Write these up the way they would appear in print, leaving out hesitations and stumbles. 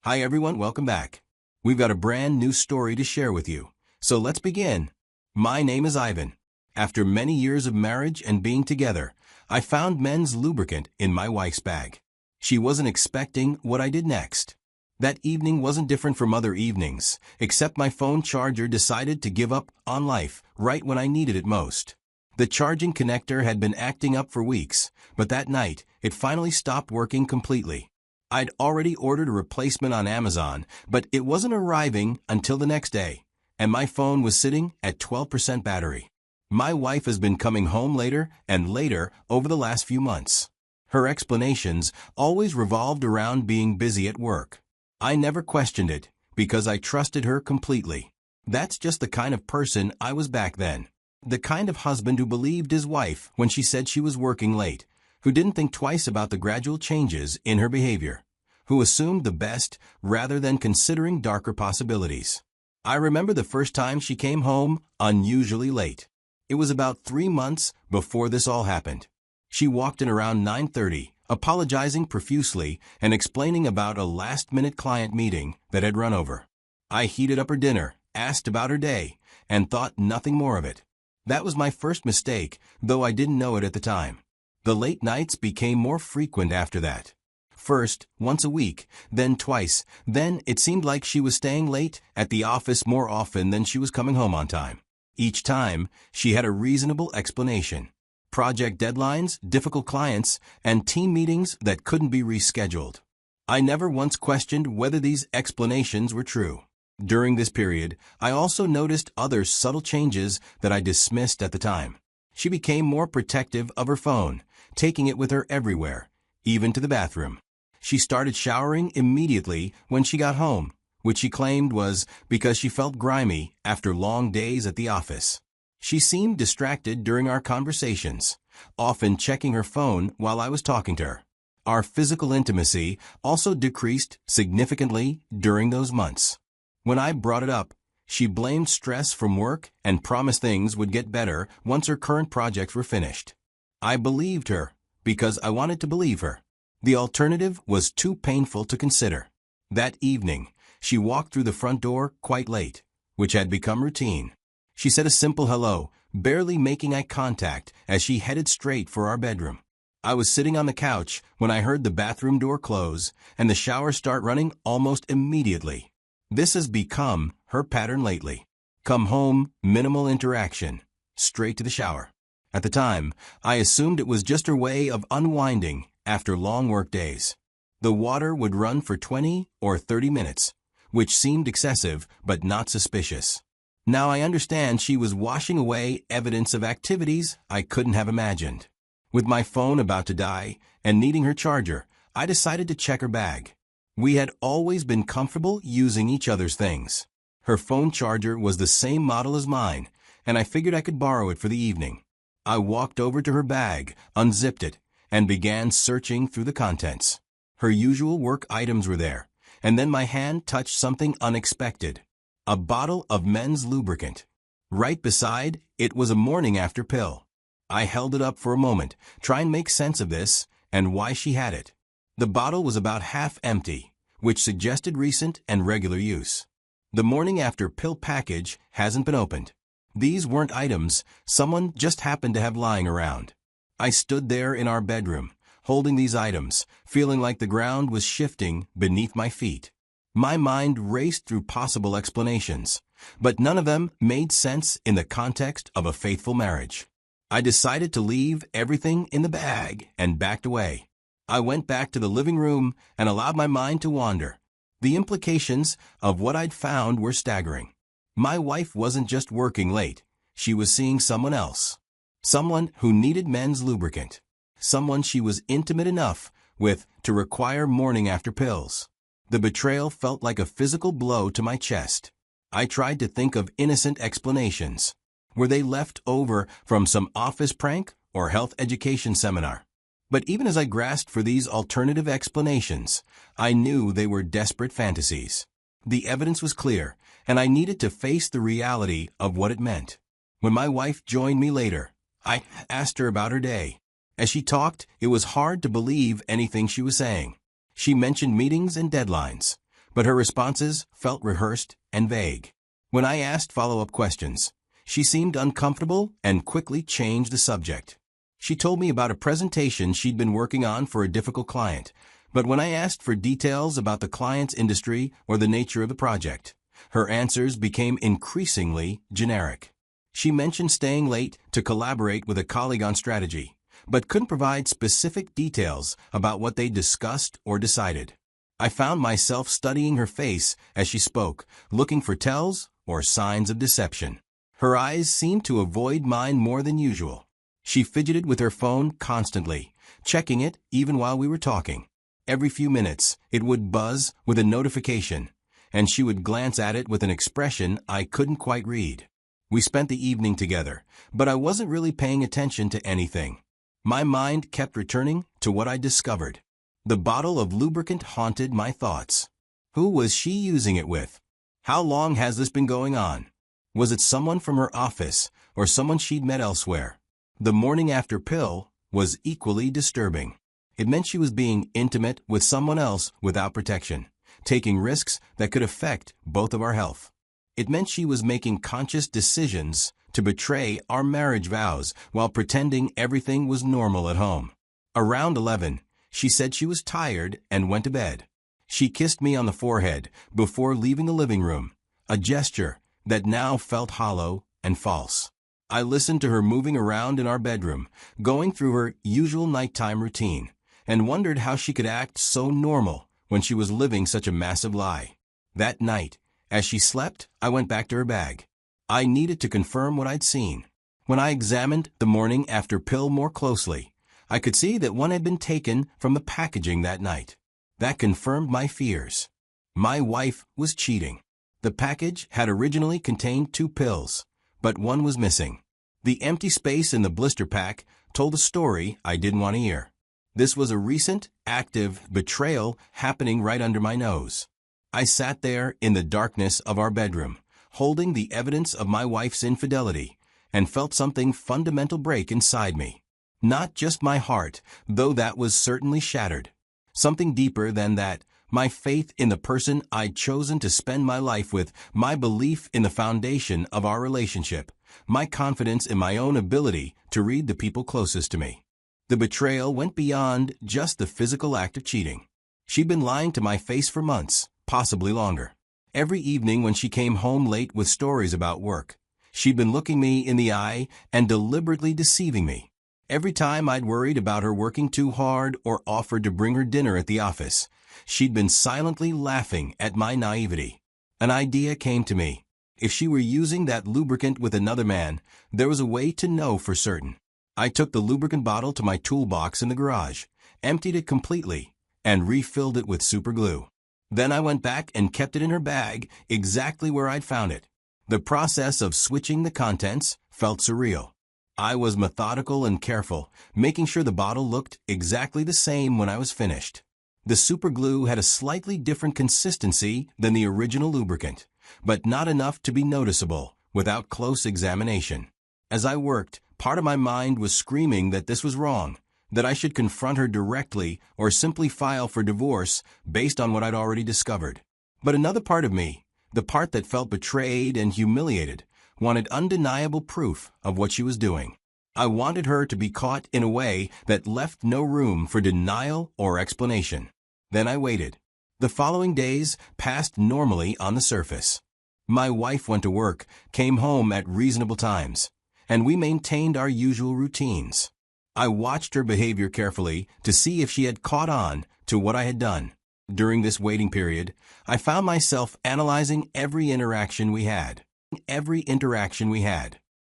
Hi everyone, welcome back. We've got a brand new story to share with you. So let's begin. My name is Ivan. After many years of marriage and being together, I found men's lubricant in my wife's bag. She wasn't expecting what I did next. That evening wasn't different from other evenings, except my phone charger decided to give up on life right when I needed it most. The charging connector had been acting up for weeks, but that night, it finally stopped working completely. I'd already ordered a replacement on Amazon, but it wasn't arriving until the next day, and my phone was sitting at 12% battery. My wife has been coming home later and later over the last few months. Her explanations always revolved around being busy at work. I never questioned it, because I trusted her completely. That's just the kind of person I was back then. The kind of husband who believed his wife when she said she was working late, who didn't think twice about the gradual changes in her behavior, who assumed the best rather than considering darker possibilities. I remember the first time she came home unusually late. It was about 3 months before this all happened. She walked in around 9:30, apologizing profusely and explaining about a last-minute client meeting that had run over. I heated up her dinner, asked about her day, and thought nothing more of it. That was my first mistake, though I didn't know it at the time. The late nights became more frequent after that. First, once a week, then twice, then it seemed like she was staying late at the office more often than she was coming home on time. Each time, she had a reasonable explanation. Project deadlines, difficult clients, and team meetings that couldn't be rescheduled. I never once questioned whether these explanations were true. During this period, I also noticed other subtle changes that I dismissed at the time. She became more protective of her phone, taking it with her everywhere, even to the bathroom. She started showering immediately when she got home, which she claimed was because she felt grimy after long days at the office. She seemed distracted during our conversations, often checking her phone while I was talking to her. Our physical intimacy also decreased significantly during those months. When I brought it up, she blamed stress from work and promised things would get better once her current projects were finished. I believed her because I wanted to believe her. The alternative was too painful to consider. That evening, she walked through the front door quite late, which had become routine. She said a simple hello, barely making eye contact as she headed straight for our bedroom. I was sitting on the couch when I heard the bathroom door close and the shower start running almost immediately. This has become her pattern lately. Come home, minimal interaction, straight to the shower. At the time, I assumed it was just her way of unwinding after long work days. The water would run for 20 or 30 minutes, which seemed excessive but not suspicious. Now I understand she was washing away evidence of activities I couldn't have imagined. With my phone about to die and needing her charger, I decided to check her bag. We had always been comfortable using each other's things. Her phone charger was the same model as mine, and I figured I could borrow it for the evening. I walked over to her bag, unzipped it, and began searching through the contents. Her usual work items were there, and then my hand touched something unexpected. A bottle of men's lubricant. Right beside, it was a morning after pill. I held it up for a moment, trying to make sense of this and why she had it. The bottle was about half empty, which suggested recent and regular use. The morning after pill package hasn't been opened. These weren't items someone just happened to have lying around. I stood there in our bedroom, holding these items, feeling like the ground was shifting beneath my feet. My mind raced through possible explanations, but none of them made sense in the context of a faithful marriage. I decided to leave everything in the bag and backed away. I went back to the living room and allowed my mind to wander. The implications of what I'd found were staggering. My wife wasn't just working late, she was seeing someone else. Someone who needed men's lubricant. Someone she was intimate enough with to require morning after pills. The betrayal felt like a physical blow to my chest. I tried to think of innocent explanations. Were they left over from some office prank or health education seminar? But even as I grasped for these alternative explanations, I knew they were desperate fantasies. The evidence was clear, and I needed to face the reality of what it meant. When my wife joined me later, I asked her about her day. As she talked, it was hard to believe anything she was saying. She mentioned meetings and deadlines, but her responses felt rehearsed and vague. When I asked follow-up questions, she seemed uncomfortable and quickly changed the subject. She told me about a presentation she'd been working on for a difficult client, but when I asked for details about the client's industry or the nature of the project, her answers became increasingly generic. She mentioned staying late to collaborate with a colleague on strategy, but couldn't provide specific details about what they discussed or decided. I found myself studying her face as she spoke, looking for tells or signs of deception. Her eyes seemed to avoid mine more than usual. She fidgeted with her phone constantly, checking it even while we were talking. Every few minutes, it would buzz with a notification, and she would glance at it with an expression I couldn't quite read. We spent the evening together, but I wasn't really paying attention to anything. My mind kept returning to what I discovered. The bottle of lubricant haunted my thoughts. Who was she using it with? How long has this been going on? Was it someone from her office or someone she'd met elsewhere? The morning after pill was equally disturbing. It meant she was being intimate with someone else without protection, taking risks that could affect both of our health. It meant she was making conscious decisions to betray our marriage vows while pretending everything was normal at home. Around 11, she said she was tired and went to bed. She kissed me on the forehead before leaving the living room, a gesture that now felt hollow and false. I listened to her moving around in our bedroom, going through her usual nighttime routine, and wondered how she could act so normal when she was living such a massive lie. That night, as she slept, I went back to her bag. I needed to confirm what I'd seen. When I examined the morning after pill more closely, I could see that one had been taken from the packaging that night. That confirmed my fears. My wife was cheating. The package had originally contained 2 pills, but one was missing. The empty space in the blister pack told a story I didn't want to hear. This was a recent, active betrayal happening right under my nose. I sat there in the darkness of our bedroom, holding the evidence of my wife's infidelity, and felt something fundamental break inside me. Not just my heart, though that was certainly shattered. Something deeper than that, my faith in the person I'd chosen to spend my life with, my belief in the foundation of our relationship, my confidence in my own ability to read the people closest to me. The betrayal went beyond just the physical act of cheating. She'd been lying to my face for months, possibly longer. Every evening when she came home late with stories about work, she'd been looking me in the eye and deliberately deceiving me. Every time I'd worried about her working too hard or offered to bring her dinner at the office, she'd been silently laughing at my naivety. An idea came to me. If she were using that lubricant with another man, there was a way to know for certain. I took the lubricant bottle to my toolbox in the garage, emptied it completely, and refilled it with super glue. Then I went back and kept it in her bag exactly where I'd found it. The process of switching the contents felt surreal. I was methodical and careful, making sure the bottle looked exactly the same when I was finished. The super glue had a slightly different consistency than the original lubricant, but not enough to be noticeable without close examination. As I worked, part of my mind was screaming that this was wrong, that I should confront her directly or simply file for divorce based on what I'd already discovered. But another part of me, the part that felt betrayed and humiliated, wanted undeniable proof of what she was doing. I wanted her to be caught in a way that left no room for denial or explanation. Then I waited. The following days passed normally on the surface. My wife went to work, came home at reasonable times, and we maintained our usual routines. I watched her behavior carefully to see if she had caught on to what I had done. During this waiting period, I found myself analyzing every interaction we had.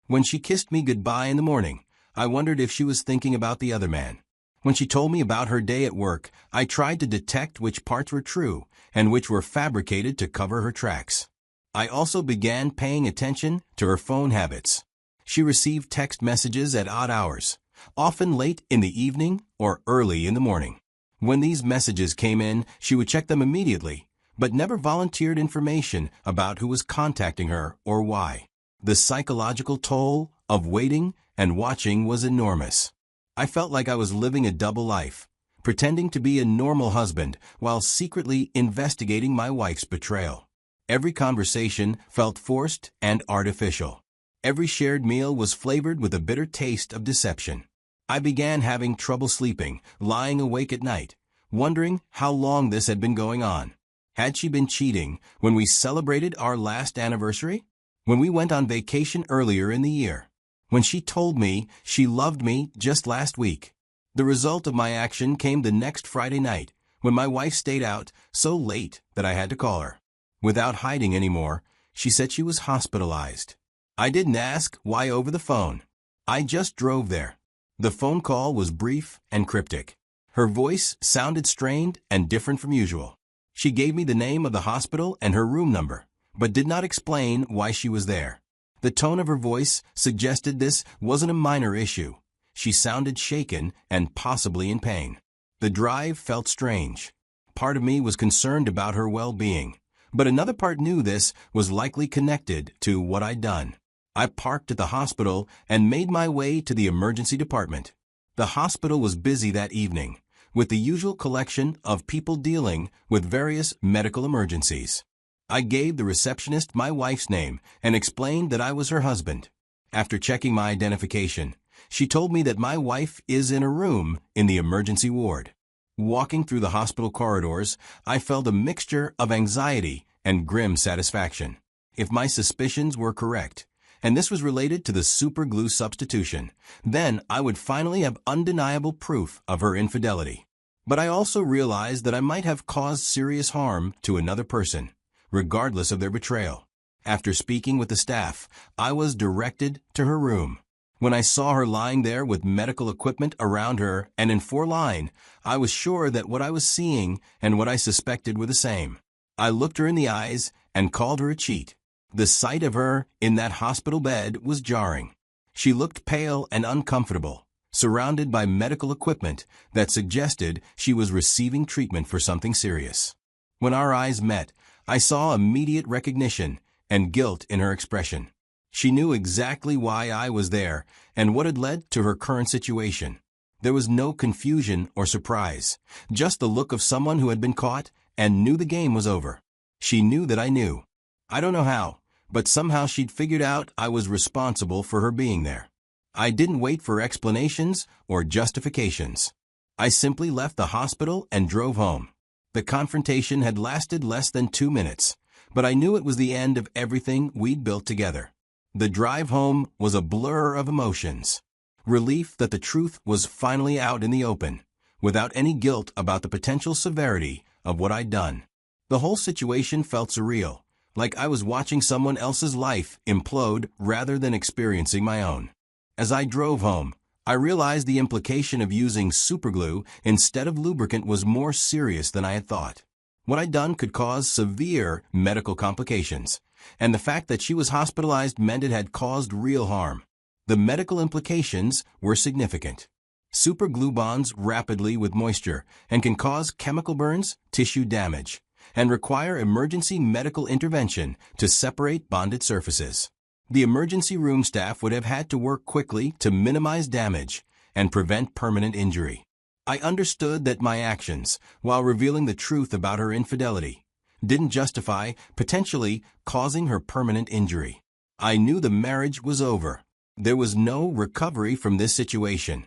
When she kissed me goodbye in the morning, I wondered if she was thinking about the other man. When she told me about her day at work, I tried to detect which parts were true and which were fabricated to cover her tracks. I also began paying attention to her phone habits. She received text messages at odd hours, often late in the evening or early in the morning. When these messages came in, she would check them immediately, but never volunteered information about who was contacting her or why. The psychological toll of waiting and watching was enormous. I felt like I was living a double life, pretending to be a normal husband while secretly investigating my wife's betrayal. Every conversation felt forced and artificial. Every shared meal was flavored with a bitter taste of deception. I began having trouble sleeping, lying awake at night, wondering how long this had been going on. Had she been cheating when we celebrated our last anniversary? When we went on vacation earlier in the year? When she told me she loved me just last week? The result of my action came the next Friday night, when my wife stayed out so late that I had to call her. Without hiding anymore, she said she was hospitalized. I didn't ask why over the phone. I just drove there. The phone call was brief and cryptic. Her voice sounded strained and different from usual. She gave me the name of the hospital and her room number, but did not explain why she was there. The tone of her voice suggested this wasn't a minor issue. She sounded shaken and possibly in pain. The drive felt strange. Part of me was concerned about her well-being, but another part knew this was likely connected to what I'd done. I parked at the hospital and made my way to the emergency department. The hospital was busy that evening, with the usual collection of people dealing with various medical emergencies. I gave the receptionist my wife's name and explained that I was her husband. After checking my identification, she told me that my wife is in a room in the emergency ward. Walking through the hospital corridors, I felt a mixture of anxiety and grim satisfaction. If my suspicions were correct, and this was related to the super glue substitution, then I would finally have undeniable proof of her infidelity. But I also realized that I might have caused serious harm to another person, regardless of their betrayal. After speaking with the staff, I was directed to her room. When I saw her lying there with medical equipment around her and in 4-line, I was sure that what I was seeing and what I suspected were the same. I looked her in the eyes and called her a cheat. The sight of her in that hospital bed was jarring. She looked pale and uncomfortable, surrounded by medical equipment that suggested she was receiving treatment for something serious. When our eyes met, I saw immediate recognition and guilt in her expression. She knew exactly why I was there and what had led to her current situation. There was no confusion or surprise, just the look of someone who had been caught and knew the game was over. She knew that I knew. I don't know how, but somehow she'd figured out I was responsible for her being there. I didn't wait for explanations or justifications. I simply left the hospital and drove home. The confrontation had lasted less than 2 minutes, but I knew it was the end of everything we'd built together. The drive home was a blur of emotions. Relief that the truth was finally out in the open, without any guilt about the potential severity of what I'd done. The whole situation felt surreal, like I was watching someone else's life implode rather than experiencing my own. As I drove home, I realized the implication of using superglue instead of lubricant was more serious than I had thought. What I'd done could cause severe medical complications, and the fact that she was hospitalized meant it had caused real harm. The medical implications were significant. Superglue bonds rapidly with moisture and can cause chemical burns, tissue damage, and require emergency medical intervention to separate bonded surfaces. The emergency room staff would have had to work quickly to minimize damage and prevent permanent injury. I understood that my actions, while revealing the truth about her infidelity, didn't justify potentially causing her permanent injury. I knew the marriage was over. There was no recovery from this situation.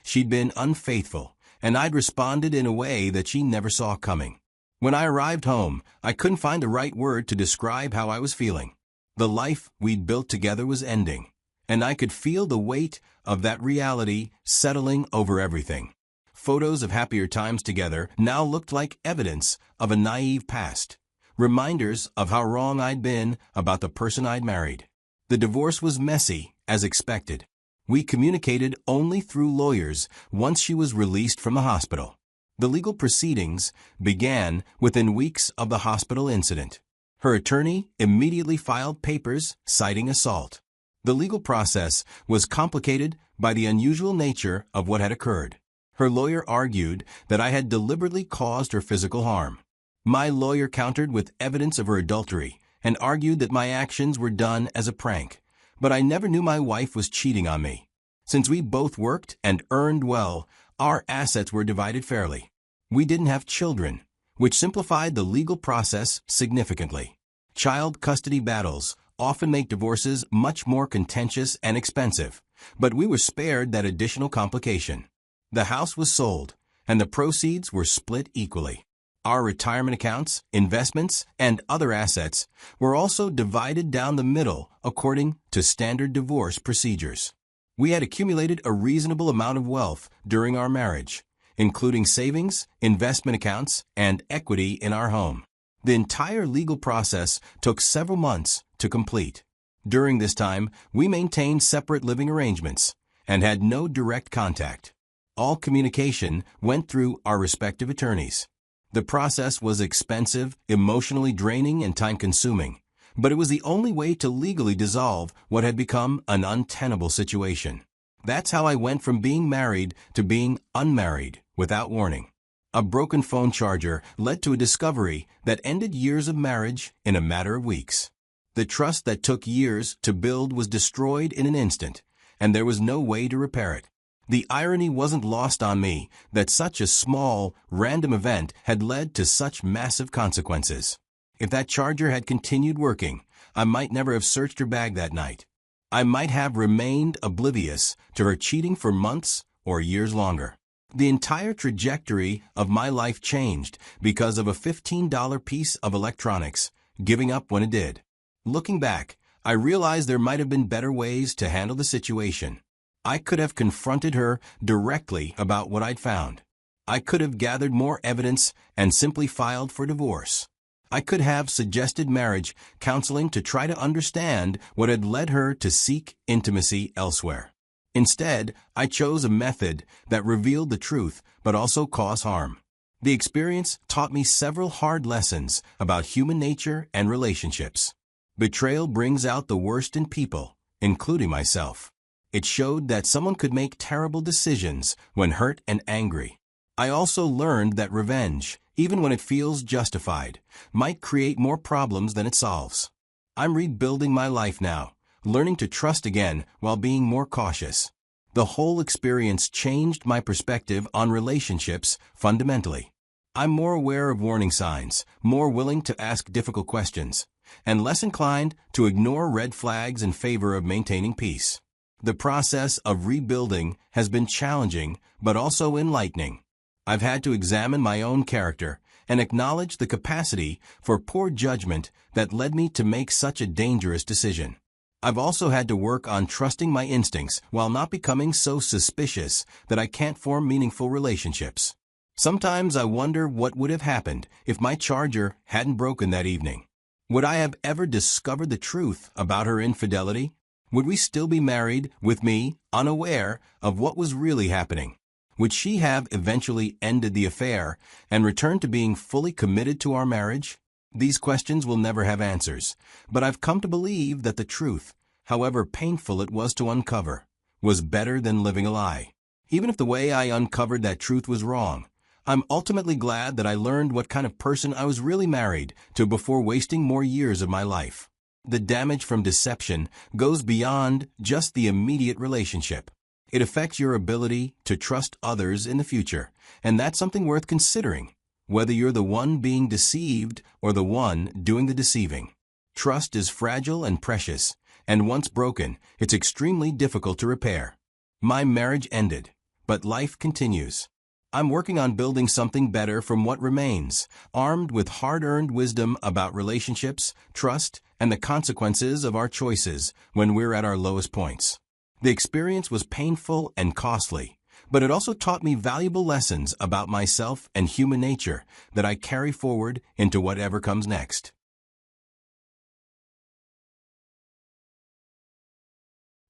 She'd been unfaithful, and I'd responded in a way that she never saw coming. When I arrived home, I couldn't find the right word to describe how I was feeling. The life we'd built together was ending, and I could feel the weight of that reality settling over everything. Photos of happier times together now looked like evidence of a naive past, reminders of how wrong I'd been about the person I'd married. The divorce was messy, as expected. We communicated only through lawyers once she was released from the hospital. The legal proceedings began within weeks of the hospital incident. Her attorney immediately filed papers citing assault. The legal process was complicated by the unusual nature of what had occurred. Her lawyer argued that I had deliberately caused her physical harm. My lawyer countered with evidence of her adultery and argued that my actions were done as a prank, but I never knew my wife was cheating on me. Since we both worked and earned well, Our assets were divided fairly. We didn't have children, which simplified the legal process significantly. Child custody battles often make divorces much more contentious and expensive, but we were spared that additional complication. The house was sold, and the proceeds were split equally. Our retirement accounts, investments, and other assets were also divided down the middle according to standard divorce procedures. We had accumulated a reasonable amount of wealth during our marriage, including savings, investment accounts, and equity in our home. The entire legal process took several months to complete. During this time, we maintained separate living arrangements and had no direct contact. All communication went through our respective attorneys. The process was expensive, emotionally draining, and time-consuming, but it was the only way to legally dissolve what had become an untenable situation. That's how I went from being married to being unmarried without warning. A broken phone charger led to a discovery that ended years of marriage in a matter of weeks. The trust that took years to build was destroyed in an instant, and there was no way to repair it. The irony wasn't lost on me that such a small, random event had led to such massive consequences. If that charger had continued working, I might never have searched her bag that night. I might have remained oblivious to her cheating for months or years longer. The entire trajectory of my life changed because of a $15 piece of electronics, giving up when it did. Looking back, I realized there might have been better ways to handle the situation. I could have confronted her directly about what I'd found. I could have gathered more evidence and simply filed for divorce. I could have suggested marriage counseling to try to understand what had led her to seek intimacy elsewhere. Instead, I chose a method that revealed the truth but also caused harm. The experience taught me several hard lessons about human nature and relationships. Betrayal brings out the worst in people, including myself. It showed that someone could make terrible decisions when hurt and angry. I also learned that revenge, even when it feels justified, might create more problems than it solves. I'm rebuilding my life now, learning to trust again while being more cautious. The whole experience changed my perspective on relationships fundamentally. I'm more aware of warning signs, more willing to ask difficult questions, and less inclined to ignore red flags in favor of maintaining peace. The process of rebuilding has been challenging, but also enlightening. I've had to examine my own character and acknowledge the capacity for poor judgment that led me to make such a dangerous decision. I've also had to work on trusting my instincts while not becoming so suspicious that I can't form meaningful relationships. Sometimes I wonder what would have happened if my charger hadn't broken that evening. Would I have ever discovered the truth about her infidelity? Would we still be married with me, unaware of what was really happening? Would she have eventually ended the affair and returned to being fully committed to our marriage? These questions will never have answers, but I've come to believe that the truth, however painful it was to uncover, was better than living a lie. Even if the way I uncovered that truth was wrong, I'm ultimately glad that I learned what kind of person I was really married to before wasting more years of my life. The damage from deception goes beyond just the immediate relationship. It affects your ability to trust others in the future, and that's something worth considering, whether you're the one being deceived or the one doing the deceiving. Trust is fragile and precious, and once broken, it's extremely difficult to repair. My marriage ended, but life continues. I'm working on building something better from what remains, armed with hard-earned wisdom about relationships, trust, and the consequences of our choices when we're at our lowest points. The experience was painful and costly, but it also taught me valuable lessons about myself and human nature that I carry forward into whatever comes next.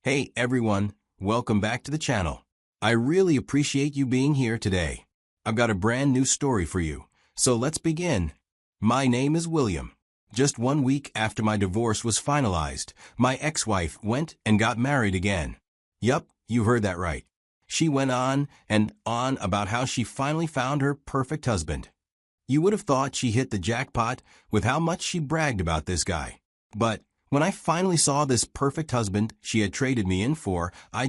Hey everyone, welcome back to the channel. I really appreciate you being here today. I've got a brand new story for you, so let's begin. My name is William. Just 1 week after my divorce was finalized, my ex-wife went and got married again. Yup, you heard that right. She went on and on about how she finally found her perfect husband. You would have thought she hit the jackpot with how much she bragged about this guy. But when I finally saw this perfect husband she had traded me in for, I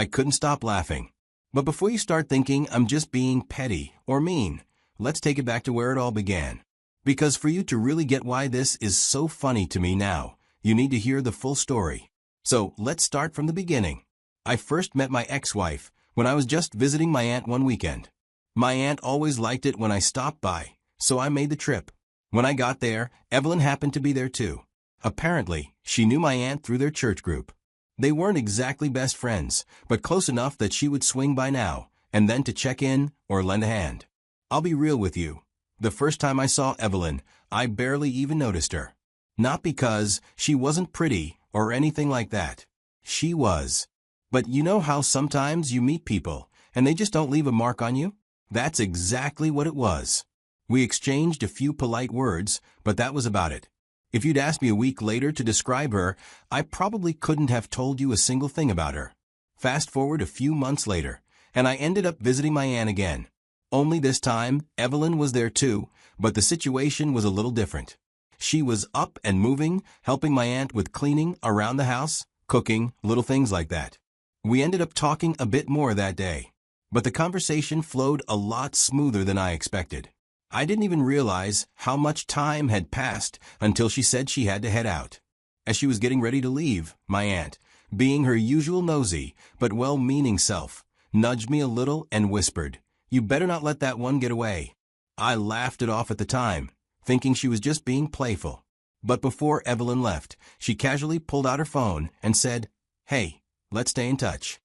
couldn't stop laughing. But before you start thinking I'm just being petty or mean, let's take it back to where it all began. Because for you to really get why this is so funny to me now, you need to hear the full story. So let's start from the beginning. I first met my ex-wife when I was just visiting my aunt one weekend. My aunt always liked it when I stopped by, so I made the trip. When I got there, Evelyn happened to be there too. Apparently, she knew my aunt through their church group. They weren't exactly best friends, but close enough that she would swing by now, and then to check in or lend a hand. I'll be real with you. The first time I saw Evelyn, I barely even noticed her. Not because she wasn't pretty or anything like that. She was. But you know how sometimes you meet people, and they just don't leave a mark on you? That's exactly what it was. We exchanged a few polite words, but that was about it. If you'd asked me a week later to describe her, I probably couldn't have told you a single thing about her. Fast forward a few months later, and I ended up visiting my aunt again. Only this time, Evelyn was there too, but the situation was a little different. She was up and moving, helping my aunt with cleaning around the house, cooking, little things like that. We ended up talking a bit more that day, but the conversation flowed a lot smoother than I expected. I didn't even realize how much time had passed until she said she had to head out. As she was getting ready to leave, my aunt, being her usual nosy but well-meaning self, nudged me a little and whispered, "You better not let that one get away." I laughed it off at the time, thinking she was just being playful. But before Evelyn left, she casually pulled out her phone and said, "Hey, let's stay in touch."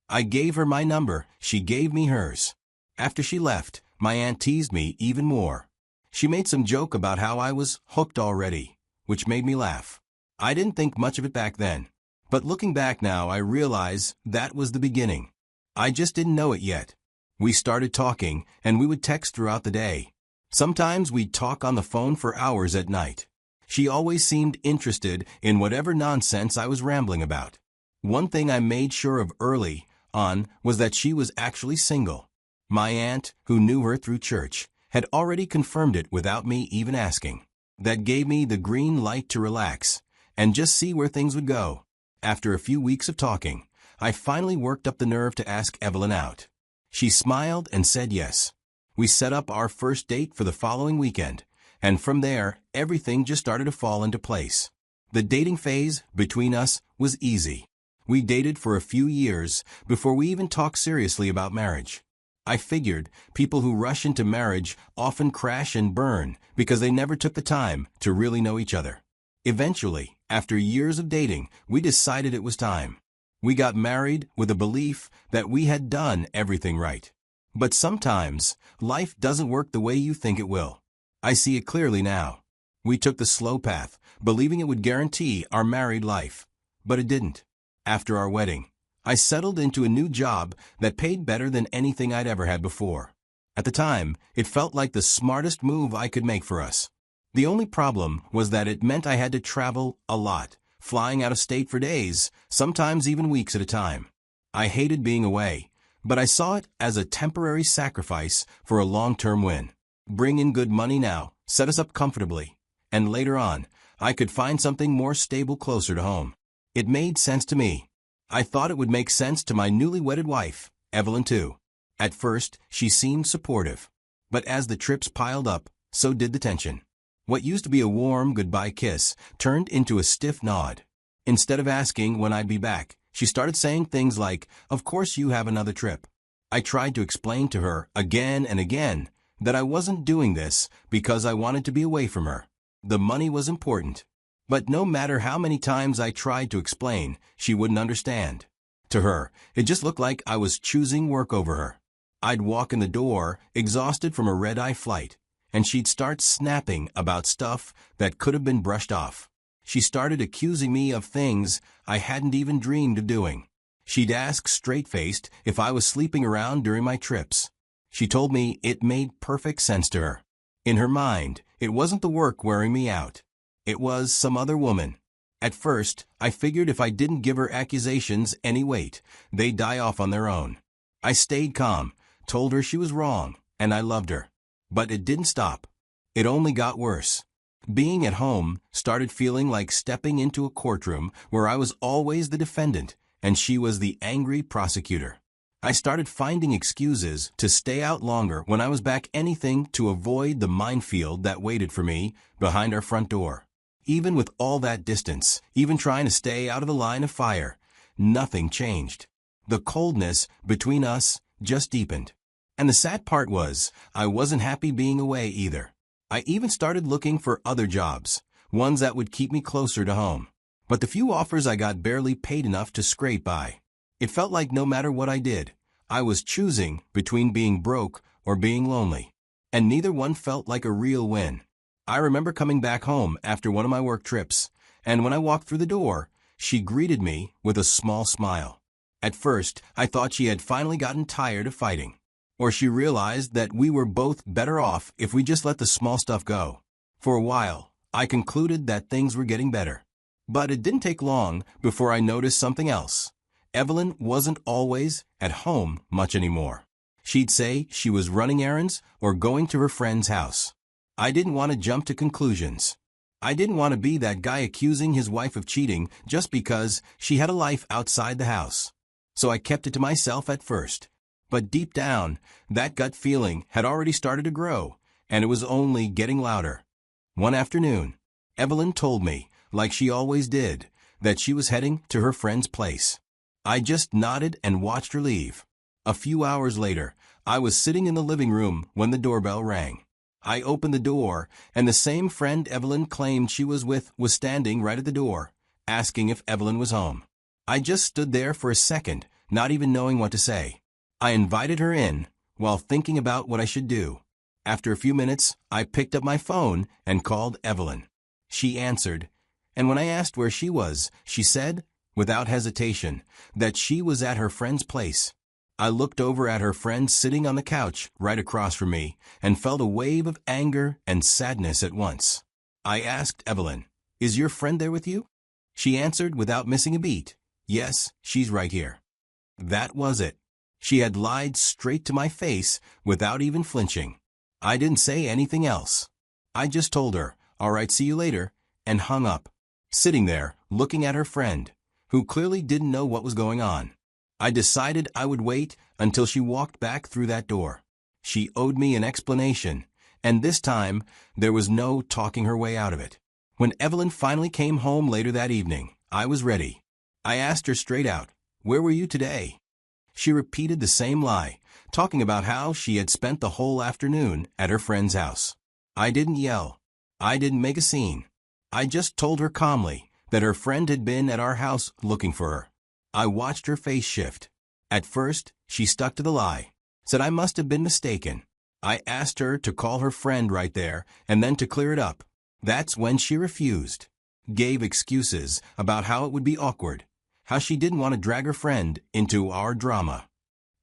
I gave her my number, she gave me hers. After she left, my aunt teased me even more. She made some joke about how I was hooked already, which made me laugh. I didn't think much of it back then, but looking back now I realize that was the beginning. I just didn't know it yet. We started talking, and we would text throughout the day. Sometimes we'd talk on the phone for hours at night. She always seemed interested in whatever nonsense I was rambling about. One thing I made sure of early on was that she was actually single. My aunt, who knew her through church, had already confirmed it without me even asking. That gave me the green light to relax and just see where things would go. After a few weeks of talking, I finally worked up the nerve to ask Evelyn out. She smiled and said yes. We set up our first date for the following weekend, and from there, everything just started to fall into place. The dating phase between us was easy. We dated for a few years before we even talked seriously about marriage. I figured people who rush into marriage often crash and burn because they never took the time to really know each other. Eventually, after years of dating, we decided it was time. We got married with a belief that we had done everything right. But sometimes, life doesn't work the way you think it will. I see it clearly now. We took the slow path, believing it would guarantee our married life. But it didn't. After our wedding, I settled into a new job that paid better than anything I'd ever had before. At the time, it felt like the smartest move I could make for us. The only problem was that it meant I had to travel a lot, flying out of state for days, sometimes even weeks at a time. I hated being away, but I saw it as a temporary sacrifice for a long-term win. Bring in good money now, set us up comfortably, and later on, I could find something more stable closer to home. It made sense to me. I thought it would make sense to my newly wedded wife, Evelyn too. At first, she seemed supportive. But as the trips piled up, so did the tension. What used to be a warm goodbye kiss turned into a stiff nod. Instead of asking when I'd be back, she started saying things like, "Of course you have another trip." I tried to explain to her again and again that I wasn't doing this because I wanted to be away from her. The money was important. But no matter how many times I tried to explain, she wouldn't understand. To her, it just looked like I was choosing work over her. I'd walk in the door, exhausted from a red-eye flight, and she'd start snapping about stuff that could have been brushed off. She started accusing me of things I hadn't even dreamed of doing. She'd ask straight-faced if I was sleeping around during my trips. She told me it made perfect sense to her. In her mind, it wasn't the work wearing me out. It was some other woman. At first, I figured if I didn't give her accusations any weight, they'd die off on their own. I stayed calm, told her she was wrong, and I loved her. But it didn't stop. It only got worse. Being at home started feeling like stepping into a courtroom where I was always the defendant, and she was the angry prosecutor. I started finding excuses to stay out longer when I was back, anything to avoid the minefield that waited for me behind our front door. Even with all that distance, even trying to stay out of the line of fire, nothing changed. The coldness between us just deepened. And the sad part was, I wasn't happy being away either. I even started looking for other jobs, ones that would keep me closer to home. But the few offers I got barely paid enough to scrape by. It felt like no matter what I did, I was choosing between being broke or being lonely. And neither one felt like a real win. I remember coming back home after one of my work trips, and when I walked through the door, she greeted me with a small smile. At first, I thought she had finally gotten tired of fighting. Or she realized that we were both better off if we just let the small stuff go. For a while, I concluded that things were getting better. But it didn't take long before I noticed something else. Evelyn wasn't always at home much anymore. She'd say she was running errands or going to her friend's house. I didn't want to jump to conclusions. I didn't want to be that guy accusing his wife of cheating just because she had a life outside the house. So I kept it to myself at first. But deep down, that gut feeling had already started to grow, and it was only getting louder. One afternoon, Evelyn told me, like she always did, that she was heading to her friend's place. I just nodded and watched her leave. A few hours later, I was sitting in the living room when the doorbell rang. I opened the door, and the same friend Evelyn claimed she was with was standing right at the door, asking if Evelyn was home. I just stood there for a second, not even knowing what to say. I invited her in, while thinking about what I should do. After a few minutes, I picked up my phone and called Evelyn. She answered, and when I asked where she was, she said, without hesitation, that she was at her friend's place. I looked over at her friend sitting on the couch right across from me and felt a wave of anger and sadness at once. I asked Evelyn, "Is your friend there with you?" She answered without missing a beat, "Yes, she's right here." That was it. She had lied straight to my face without even flinching. I didn't say anything else. I just told her, "All right, see you later," and hung up. Sitting there, looking at her friend, who clearly didn't know what was going on. I decided I would wait until she walked back through that door. She owed me an explanation, and this time there was no talking her way out of it. When Evelyn finally came home later that evening, I was ready. I asked her straight out, "Where were you today?" She repeated the same lie, talking about how she had spent the whole afternoon at her friend's house. I didn't yell. I didn't make a scene. I just told her calmly that her friend had been at our house looking for her. I watched her face shift. At first, she stuck to the lie, said I must have been mistaken. I asked her to call her friend right there and then to clear it up. That's when she refused. Gave excuses about how it would be awkward, how she didn't want to drag her friend into our drama.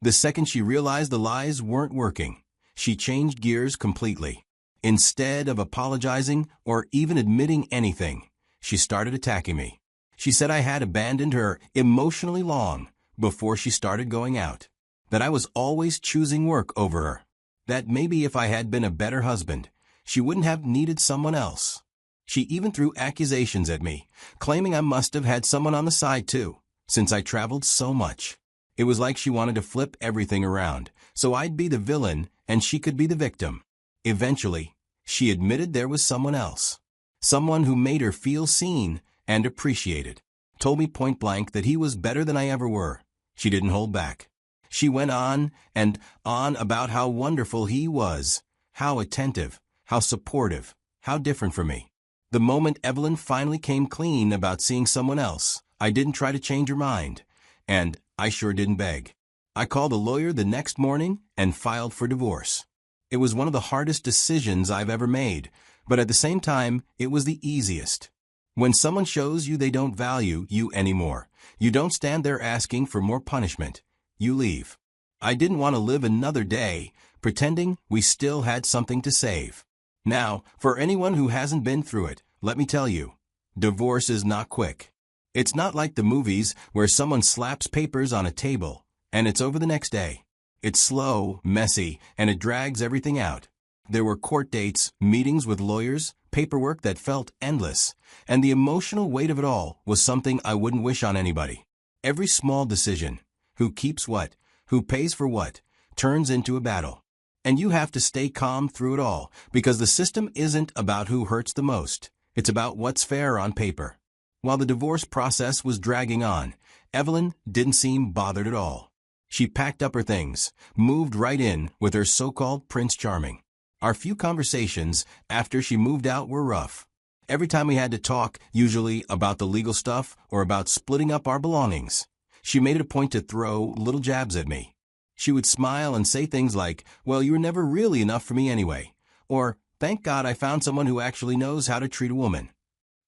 The second she realized the lies weren't working, she changed gears completely. Instead of apologizing or even admitting anything, she started attacking me. She said I had abandoned her emotionally long before she started going out, that I was always choosing work over her, that maybe if I had been a better husband, she wouldn't have needed someone else. She even threw accusations at me, claiming I must have had someone on the side too, since I traveled so much. It was like she wanted to flip everything around, so I'd be the villain and she could be the victim. Eventually, she admitted there was someone else, someone who made her feel seen and appreciated. Told me point blank that he was better than I ever were. She didn't hold back. She went on and on about how wonderful he was, how attentive, how supportive, how different from me. The moment Evelyn finally came clean about seeing someone else, I didn't try to change her mind, and I sure didn't beg. I called a lawyer the next morning and filed for divorce. It was one of the hardest decisions I've ever made, but at the same time, it was the easiest. When someone shows you they don't value you anymore, you don't stand there asking for more punishment. You leave. I didn't want to live another day pretending we still had something to save. Now, for anyone who hasn't been through it, let me tell you, divorce is not quick. It's not like the movies where someone slaps papers on a table and it's over the next day. It's slow, messy, and it drags everything out. There were court dates, meetings with lawyers, paperwork that felt endless, and the emotional weight of it all was something I wouldn't wish on anybody. Every small decision, who keeps what, who pays for what, turns into a battle. And you have to stay calm through it all, because the system isn't about who hurts the most. It's about what's fair on paper. While the divorce process was dragging on, Evelyn didn't seem bothered at all. She packed up her things, moved right in with her so-called Prince Charming. Our few conversations after she moved out were rough. Every time we had to talk, usually about the legal stuff or about splitting up our belongings, she made it a point to throw little jabs at me. She would smile and say things like, "Well, you were never really enough for me anyway," or, "Thank God I found someone who actually knows how to treat a woman."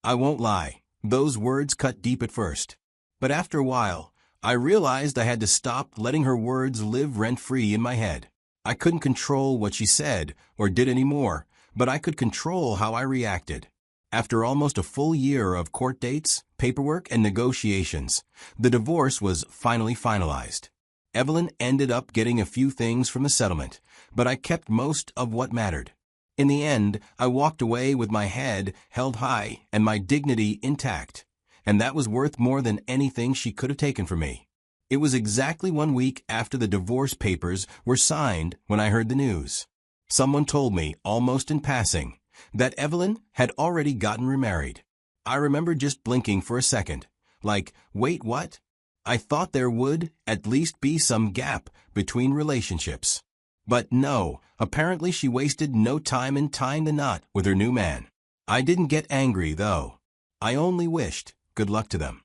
I won't lie, those words cut deep at first. But after a while, I realized I had to stop letting her words live rent-free in my head. I couldn't control what she said or did anymore, but I could control how I reacted. After almost a full year of court dates, paperwork, and negotiations, the divorce was finally finalized. Evelyn ended up getting a few things from the settlement, but I kept most of what mattered. In the end, I walked away with my head held high and my dignity intact, and that was worth more than anything she could have taken from me. It was exactly 1 week after the divorce papers were signed when I heard the news. Someone told me, almost in passing, that Evelyn had already gotten remarried. I remember just blinking for a second, like, wait, what? I thought there would at least be some gap between relationships. But no, apparently she wasted no time in tying the knot with her new man. I didn't get angry, though. I only wished good luck to them.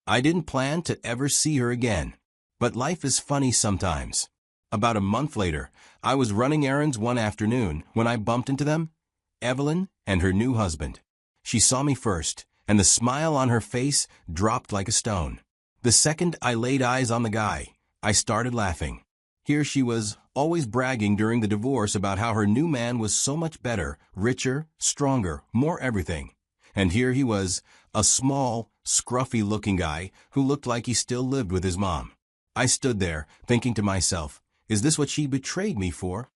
I didn't plan to ever see her again. But life is funny sometimes. About a month later, I was running errands one afternoon when I bumped into them, Evelyn and her new husband. She saw me first, and the smile on her face dropped like a stone. The second I laid eyes on the guy, I started laughing. Here she was, always bragging during the divorce about how her new man was so much better, richer, stronger, more everything. And here he was, a small, scruffy-looking guy who looked like he still lived with his mom. I stood there, thinking to myself, is this what she betrayed me for?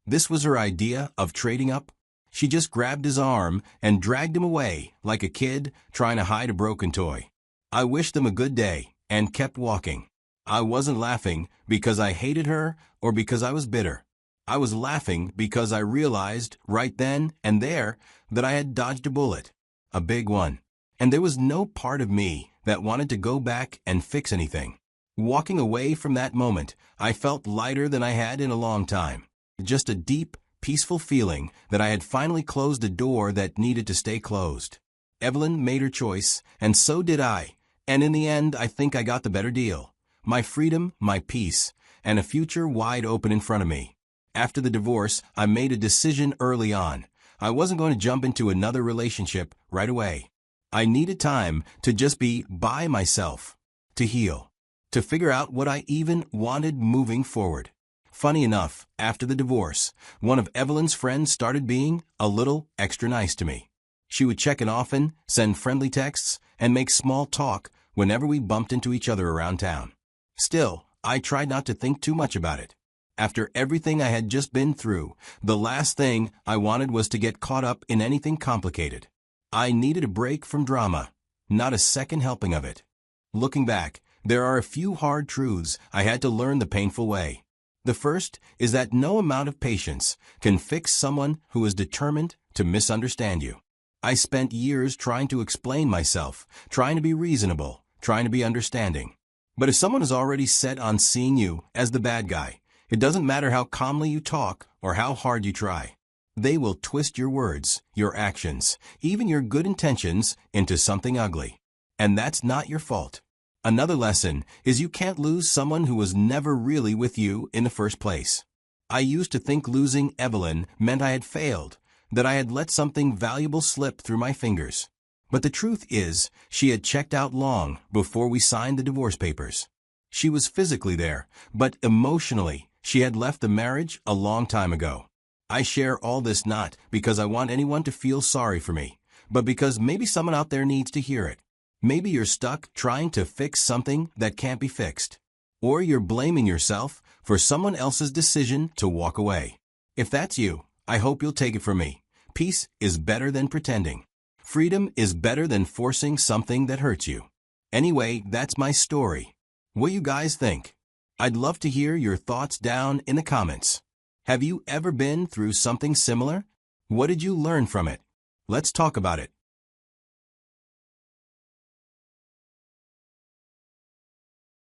This was her idea of trading up? She just grabbed his arm and dragged him away, like a kid trying to hide a broken toy. I wished them a good day and kept walking. I wasn't laughing because I hated her or because I was bitter. I was laughing because I realized right then and there that I had dodged a bullet, a big one. And there was no part of me that wanted to go back and fix anything. Walking away from that moment, I felt lighter than I had in a long time. Just a deep, peaceful feeling that I had finally closed a door that needed to stay closed. Evelyn made her choice, and so did I. And in the end, I think I got the better deal. My freedom, my peace, and a future wide open in front of me. After the divorce, I made a decision early on. I wasn't going to jump into another relationship right away. I needed time to just be by myself, to heal, to figure out what I even wanted moving forward. Funny enough, after the divorce, one of Evelyn's friends started being a little extra nice to me. She would check in often, send friendly texts, and make small talk whenever we bumped into each other around town. Still, I tried not to think too much about it. After everything I had just been through, the last thing I wanted was to get caught up in anything complicated. I needed a break from drama, not a second helping of it. Looking back, there are a few hard truths I had to learn the painful way. The first is that no amount of patience can fix someone who is determined to misunderstand you. I spent years trying to explain myself, trying to be reasonable, trying to be understanding. But if someone is already set on seeing you as the bad guy, it doesn't matter how calmly you talk or how hard you try. They will twist your words, your actions, even your good intentions into something ugly. And that's not your fault. Another lesson is you can't lose someone who was never really with you in the first place. I used to think losing Evelyn meant I had failed, that I had let something valuable slip through my fingers. But the truth is, she had checked out long before we signed the divorce papers. She was physically there, but emotionally, she had left the marriage a long time ago. I share all this not because I want anyone to feel sorry for me, but because maybe someone out there needs to hear it. Maybe you're stuck trying to fix something that can't be fixed. Or you're blaming yourself for someone else's decision to walk away. If that's you, I hope you'll take it from me. Peace is better than pretending. Freedom is better than forcing something that hurts you. Anyway, that's my story. What do you guys think? I'd love to hear your thoughts down in the comments. Have you ever been through something similar? What did you learn from it? Let's talk about it.